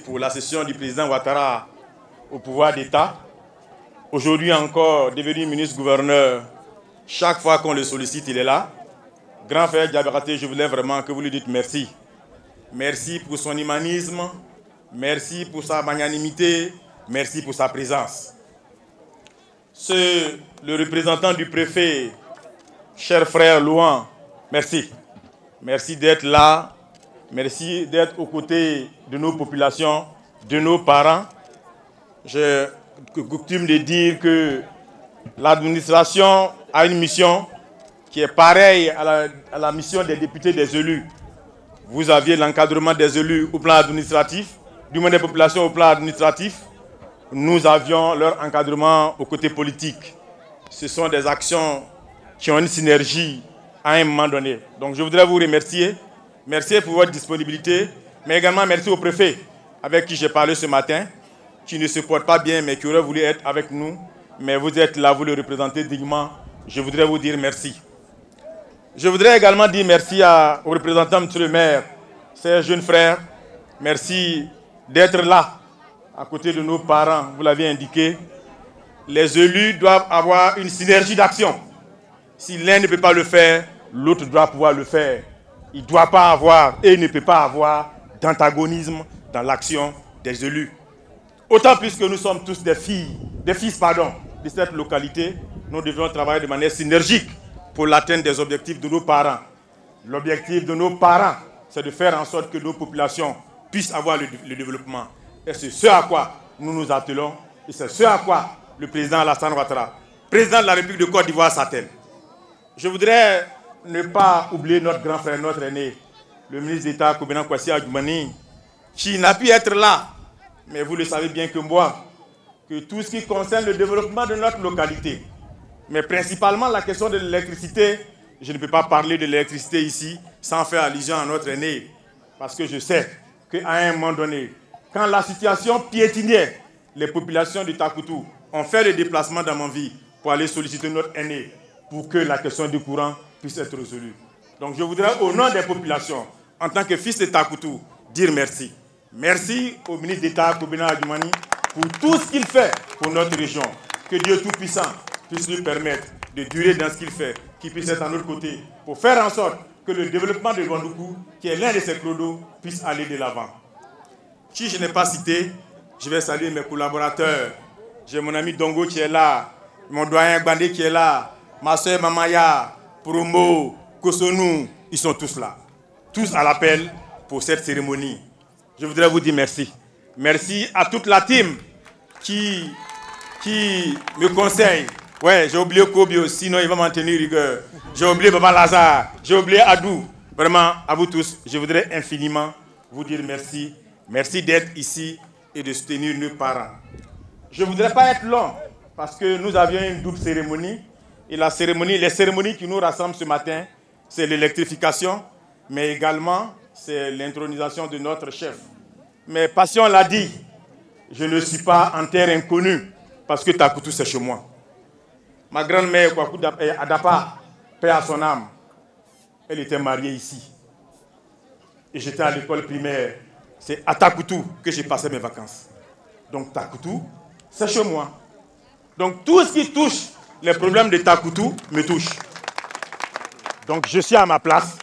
Pour la session du président Ouattara au pouvoir d'État. Aujourd'hui encore, devenu ministre-gouverneur, chaque fois qu'on le sollicite, il est là. Grand frère Diabaraté, je voulais vraiment que vous lui dites merci. Merci pour son humanisme, merci pour sa magnanimité, merci pour sa présence. Le représentant du préfet, cher frère Louan, merci. Merci d'être là. Merci d'être aux côtés de nos populations, de nos parents. J'ai coutume de dire que l'administration a une mission qui est pareille à la mission des députés, des élus. Vous aviez l'encadrement des élus au plan administratif, du moins des populations au plan administratif. Nous avions leur encadrement au côté politique. Ce sont des actions qui ont une synergie à un moment donné. Donc je voudrais vous remercier. Merci pour votre disponibilité, mais également merci au préfet avec qui j'ai parlé ce matin, qui ne se porte pas bien, mais qui aurait voulu être avec nous. Mais vous êtes là, vous le représentez dignement. Je voudrais vous dire merci. Je voudrais également dire merci aux représentants, monsieur le maire, ces jeunes frères. Merci d'être là, à côté de nos parents, vous l'avez indiqué. Les élus doivent avoir une synergie d'action. Si l'un ne peut pas le faire, l'autre doit pouvoir le faire. Il ne doit pas avoir et ne peut pas avoir d'antagonisme dans l'action des élus. Autant plus que nous sommes tous des fils de cette localité, nous devons travailler de manière synergique pour l'atteinte des objectifs de nos parents. L'objectif de nos parents, c'est de faire en sorte que nos populations puissent avoir le développement. Et c'est ce à quoi nous nous attelons. Et c'est ce à quoi le président Alassane Ouattara, président de la République de Côte d'Ivoire, s'attelle. Je voudrais ne pas oublier notre grand frère, notre aîné, le ministre d'État Kobena Kwasi Adjoumani, qui n'a pu être là. Mais vous le savez bien que moi, que tout ce qui concerne le développement de notre localité, mais principalement la question de l'électricité, je ne peux pas parler de l'électricité ici sans faire allusion à notre aîné. Parce que je sais qu'à un moment donné, quand la situation piétinait, les populations de Takoutou ont fait le déplacement dans mon vie pour aller solliciter notre aîné pour que la question du courant puisse être résolue. Donc je voudrais, au nom des populations, en tant que fils de Takoutou, dire merci. Merci au ministre d'État Kobena Adjoumani pour tout ce qu'il fait pour notre région. Que Dieu Tout-Puissant puisse lui permettre de durer dans ce qu'il fait, qu'il puisse être à notre côté, pour faire en sorte que le développement de Gondoukou, qui est l'un de ses clodos, puisse aller de l'avant. Si je n'ai pas cité, je vais saluer mes collaborateurs. J'ai mon ami Dongo qui est là, mon doyen Gbandé qui est là, ma soeur Mamaya, Promo, Kosonou, ils sont tous là. Tous à l'appel pour cette cérémonie. Je voudrais vous dire merci. Merci à toute la team qui me conseille. Ouais, j'ai oublié Kobio, sinon il va m'en tenir rigueur. J'ai oublié Baba Lazare, j'ai oublié Adou. Vraiment, à vous tous, je voudrais infiniment vous dire merci. Merci d'être ici et de soutenir nos parents. Je ne voudrais pas être long, parce que nous avions une double cérémonie. Et les cérémonies qui nous rassemblent ce matin, c'est l'électrification, mais également c'est l'intronisation de notre chef. Mais Passion l'a dit, je ne suis pas en terre inconnue, parce que Takoutou c'est chez moi. Ma grand-mère, Adapa, paix à son âme, elle était mariée ici. Et j'étais à l'école primaire. C'est à Takoutou que j'ai passé mes vacances. Donc Takoutou, c'est chez moi. Donc tout ce qui touche les problèmes de Takoutou me touchent. Donc je suis à ma place.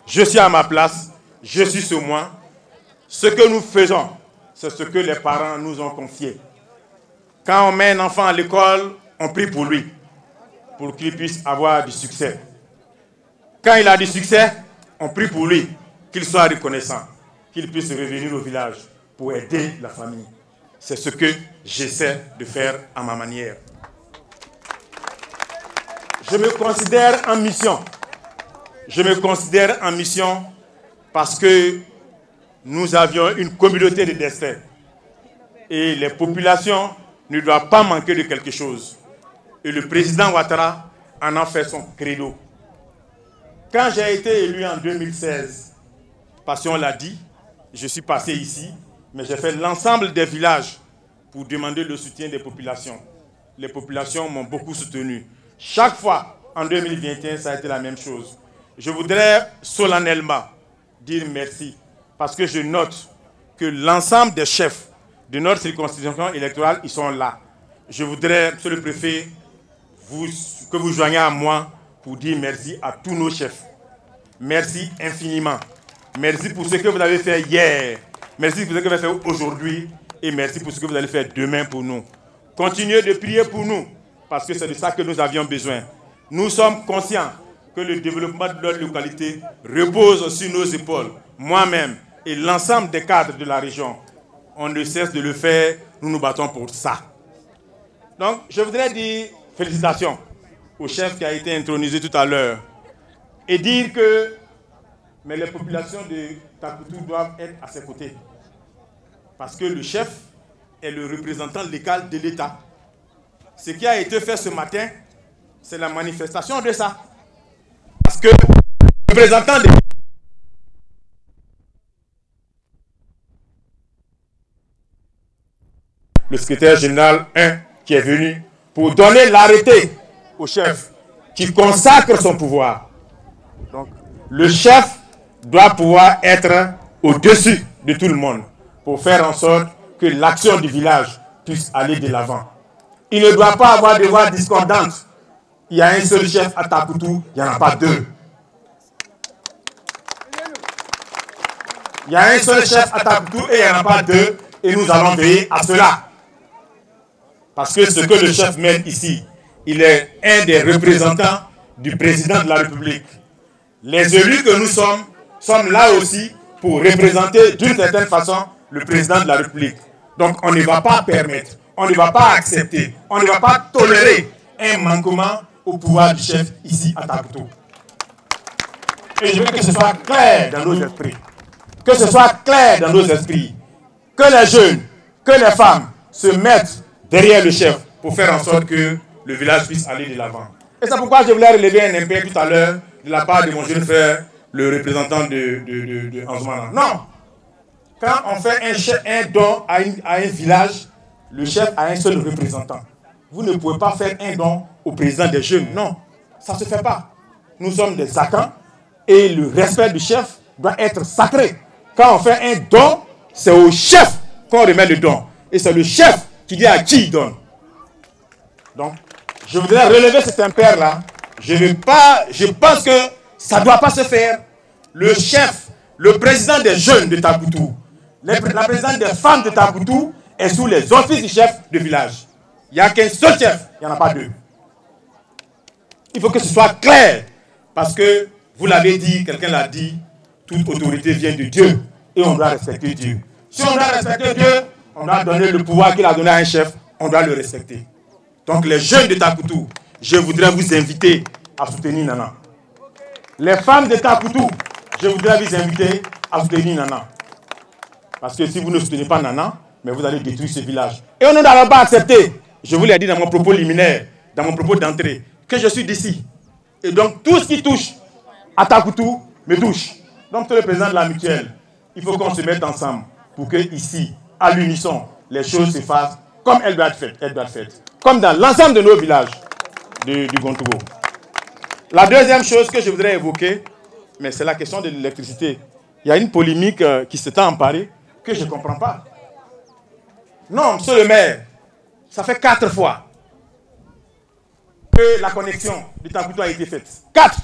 Je suis à ma place. Je suis sur moi. Ce que nous faisons, c'est ce que les parents nous ont confié. Quand on met un enfant à l'école, on prie pour lui, pour qu'il puisse avoir du succès. Quand il a du succès, on prie pour lui, qu'il soit reconnaissant, qu'il puisse revenir au village pour aider la famille. C'est ce que j'essaie de faire à ma manière. Je me considère en mission. Je me considère en mission parce que nous avions une communauté de destin. Et les populations ne doivent pas manquer de quelque chose. Et le président Ouattara en a fait son credo. Quand j'ai été élu en 2016, Passion l'a dit, je suis passé ici, mais j'ai fait l'ensemble des villages pour demander le soutien des populations. Les populations m'ont beaucoup soutenu. Chaque fois, en 2021, ça a été la même chose. Je voudrais solennellement dire merci, parce que je note que l'ensemble des chefs de notre circonscription électorale, ils sont là. Je voudrais, Monsieur le Préfet, que vous joigniez à moi pour dire merci à tous nos chefs. Merci infiniment. Merci pour ce que vous avez fait hier. Merci pour ce que vous avez fait aujourd'hui. Et merci pour ce que vous allez faire demain pour nous. Continuez de prier pour nous, parce que c'est de ça que nous avions besoin. Nous sommes conscients que le développement de notre localité repose sur nos épaules. Moi-même et l'ensemble des cadres de la région, on ne cesse de le faire. Nous nous battons pour ça. Donc, je voudrais dire félicitations au chef qui a été intronisé tout à l'heure et dire que les populations de Takoutou doivent être à ses côtés. Parce que le chef est le représentant légal de l'État. Ce qui a été fait ce matin, c'est la manifestation de ça. Parce que le représentant de le secrétaire général 1 qui est venu pour donner l'arrêté au chef qui consacre son pouvoir. Donc, le chef doit pouvoir être au-dessus de tout le monde pour faire en sorte que l'action du village puisse aller de l'avant. Il ne doit pas avoir de voix discordantes. Il y a un seul chef à Takoutou, il n'y en a pas deux. Il y a un seul chef à Takoutou et il n'y en a pas deux. Et nous allons veiller à cela. Parce que ce que le chef mène ici, il est un des représentants du président de la République. Les élus que nous sommes là aussi pour représenter d'une certaine façon le président de la République. Donc on ne va pas permettre, on ne va pas accepter, on ne va pas tolérer un manquement au pouvoir du chef ici à Takoutou. Et je veux que ce soit clair dans nos esprits. Que ce soit clair dans nos esprits. Que les jeunes, que les femmes se mettent derrière le chef pour faire en sorte que le village puisse aller de l'avant. Et c'est pourquoi je voulais relever un impair tout à l'heure de la part de mon jeune frère, le représentant de Anzoumana. Non! Quand on fait un don à un village, le chef a un seul représentant. Vous ne pouvez pas faire un don au président des jeunes. Non, ça ne se fait pas. Nous sommes des Zakans et le respect du chef doit être sacré. Quand on fait un don, c'est au chef qu'on remet le don. Et c'est le chef qui dit à qui il donne. Donc, je voudrais relever cet impair-là. Je pense que ça ne doit pas se faire. Le chef, le président des jeunes de Takoutou, la présidente des femmes de Takoutou est sous les offices du chef de village. Il n'y a qu'un seul chef, il n'y en a pas deux. Il faut que ce soit clair. Parce que, vous l'avez dit, quelqu'un l'a dit, toute autorité vient de Dieu. Et on doit respecter Dieu. Si on doit respecter Dieu, on doit donner le pouvoir qu'il a donné à un chef, on doit le respecter. Donc les jeunes de Takoutou, je voudrais vous inviter à soutenir Nana. Les femmes de Takoutou, je voudrais vous inviter à soutenir Nana. Parce que si vous ne soutenez pas Nana, mais vous allez détruire ce village. Et on ne doit pas accepter. Je vous l'ai dit dans mon propos liminaire, dans mon propos d'entrée, que je suis d'ici. Et donc tout ce qui touche à Takoutou me touche. Donc le président de la mutuelle, il faut qu'on se mette ensemble pour que ici, à l'unisson, les choses se fassent comme elles doivent être faites. Comme dans l'ensemble de nos villages du Gontougo. La deuxième chose que je voudrais évoquer, mais c'est la question de l'électricité. Il y a une polémique qui s'est emparée que je ne comprends pas. Non, monsieur le maire, ça fait 4 fois que la connexion du Takoutou a été faite. 4!